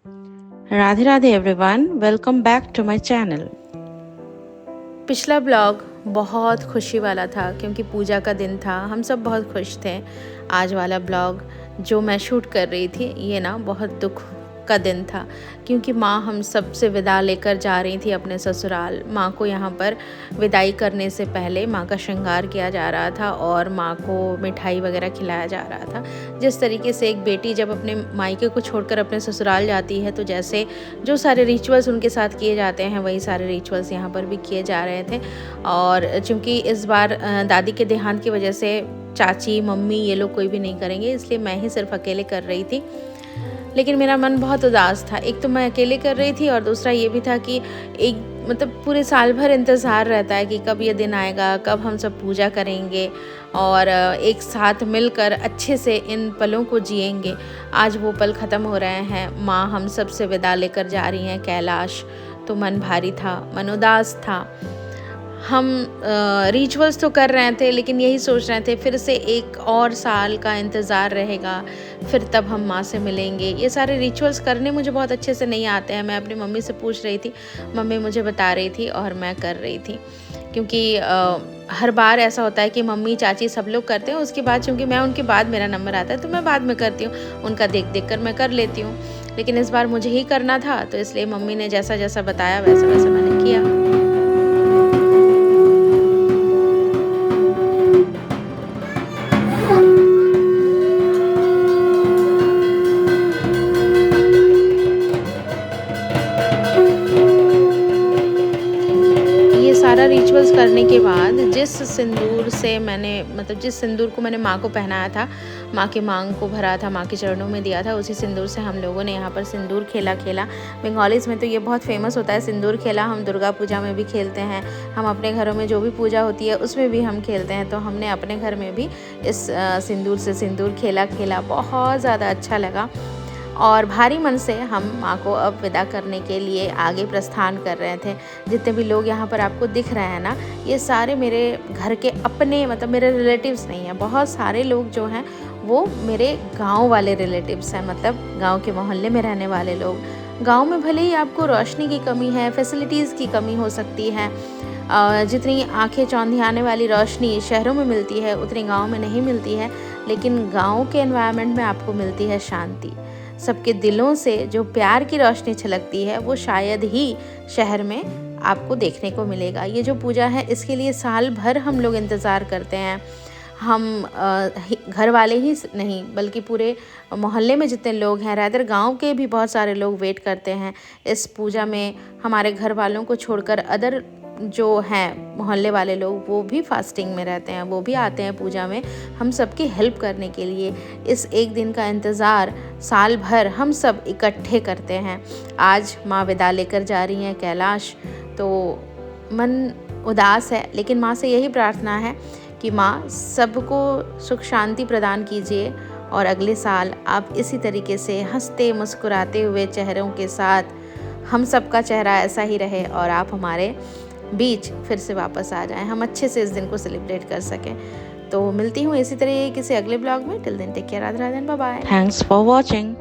Radhe Radhe everyone, welcome back to my channel. पिछला blog बहुत खुशी वाला था क्योंकि पूजा का दिन था, हम सब बहुत खुश थे। आज वाला ब्लॉग जो मैं शूट कर रही थी ये ना बहुत दुख का दिन था क्योंकि माँ हम सब से विदा लेकर जा रही थी अपने ससुराल। माँ को यहाँ पर विदाई करने से पहले माँ का श्रृंगार किया जा रहा था और माँ को मिठाई वगैरह खिलाया जा रहा था। जिस तरीके से एक बेटी जब अपने मायके को छोड़कर अपने ससुराल जाती है तो जैसे जो सारे रिचुअल्स उनके साथ किए जाते हैं वही सारे रिचुअल्स यहाँ पर भी किए जा रहे थे। और चूँकि इस बार दादी के देहांत की वजह से चाची मम्मी ये लोग कोई भी नहीं करेंगे, इसलिए मैं ही सिर्फ अकेले कर रही थी। लेकिन मेरा मन बहुत उदास था। एक तो मैं अकेले कर रही थी और दूसरा ये भी था कि एक मतलब पूरे साल भर इंतज़ार रहता है कि कब ये दिन आएगा, कब हम सब पूजा करेंगे और एक साथ मिलकर अच्छे से इन पलों को जिएंगे। आज वो पल ख़त्म हो रहे हैं। माँ हम सब से विदा लेकर जा रही हैं कैलाश। तो मन भारी था, मन उदास था। हम रिचुअल्स तो कर रहे थे लेकिन यही सोच रहे थे फिर से एक और साल का इंतज़ार रहेगा, फिर तब हम माँ से मिलेंगे। ये सारे रिचुअल्स करने मुझे बहुत अच्छे से नहीं आते हैं। मैं अपनी मम्मी से पूछ रही थी, मम्मी मुझे बता रही थी और मैं कर रही थी क्योंकि हर बार ऐसा होता है कि मम्मी चाची सब लोग करते हैं, उसके बाद चूँकि मैं उनके बाद मेरा नंबर आता है तो मैं बाद में करती हूँ, उनका देख देख कर मैं कर लेती हूँ। लेकिन इस बार मुझे ही करना था तो इसलिए मम्मी ने जैसा जैसा बताया वैसा वैसा मैंने किया। सारा रिचुअल्स करने के बाद जिस सिंदूर से मैंने मतलब जिस सिंदूर को मैंने माँ को पहनाया था, माँ के मांग को भरा था, माँ के चरणों में दिया था, उसी सिंदूर से हम लोगों ने यहाँ पर सिंदूर खेला। बंगालीज़ में तो ये बहुत फेमस होता है सिंदूर खेला। हम दुर्गा पूजा में भी खेलते हैं, हम अपने घरों में जो भी पूजा होती है उसमें भी हम खेलते हैं। तो हमने अपने घर में भी इस सिंदूर से सिंदूर खेला। बहुत ज़्यादा अच्छा लगा और भारी मन से हम माँ को अब विदा करने के लिए आगे प्रस्थान कर रहे थे। जितने भी लोग यहाँ पर आपको दिख रहे हैं ना, ये सारे मेरे घर के अपने मतलब मेरे रिलेटिव्स नहीं हैं। बहुत सारे लोग जो हैं वो मेरे गांव वाले रिलेटिव्स हैं, मतलब गांव के मोहल्ले में रहने वाले लोग। गांव में भले ही आपको रोशनी की कमी है, फैसिलिटीज़ की कमी हो सकती है, जितनी आंखें चौंधियाने वाली रोशनी शहरों में मिलती है उतनी गांव में नहीं मिलती है, लेकिन गांव के एनवायरनमेंट में आपको मिलती है शांति। सबके दिलों से जो प्यार की रोशनी छलकती है वो शायद ही शहर में आपको देखने को मिलेगा। ये जो पूजा है इसके लिए साल भर हम लोग इंतज़ार करते हैं। हम घर वाले ही नहीं बल्कि पूरे मोहल्ले में जितने लोग हैं, रादर गांव के भी बहुत सारे लोग वेट करते हैं इस पूजा में। हमारे घर वालों को छोड़कर अदर जो हैं मोहल्ले वाले लोग वो भी फास्टिंग में रहते हैं, वो भी आते हैं पूजा में हम सबकी हेल्प करने के लिए। इस एक दिन का इंतज़ार साल भर हम सब इकट्ठे करते हैं। आज माँ विदा लेकर जा रही हैं कैलाश, तो मन उदास है लेकिन माँ से यही प्रार्थना है कि माँ सबको सुख शांति प्रदान कीजिए और अगले साल आप इसी तरीके से हंसते मुस्कुराते हुए चेहरों के साथ हम सबका चेहरा ऐसा ही रहे और आप हमारे बीच फिर से वापस आ जाएं, हम अच्छे से इस दिन को सेलिब्रेट कर सकें। तो मिलती हूँ इसी तरह किसी अगले ब्लॉग में। Till then take care, Radhe Radhe, bye bye. Thanks for watching.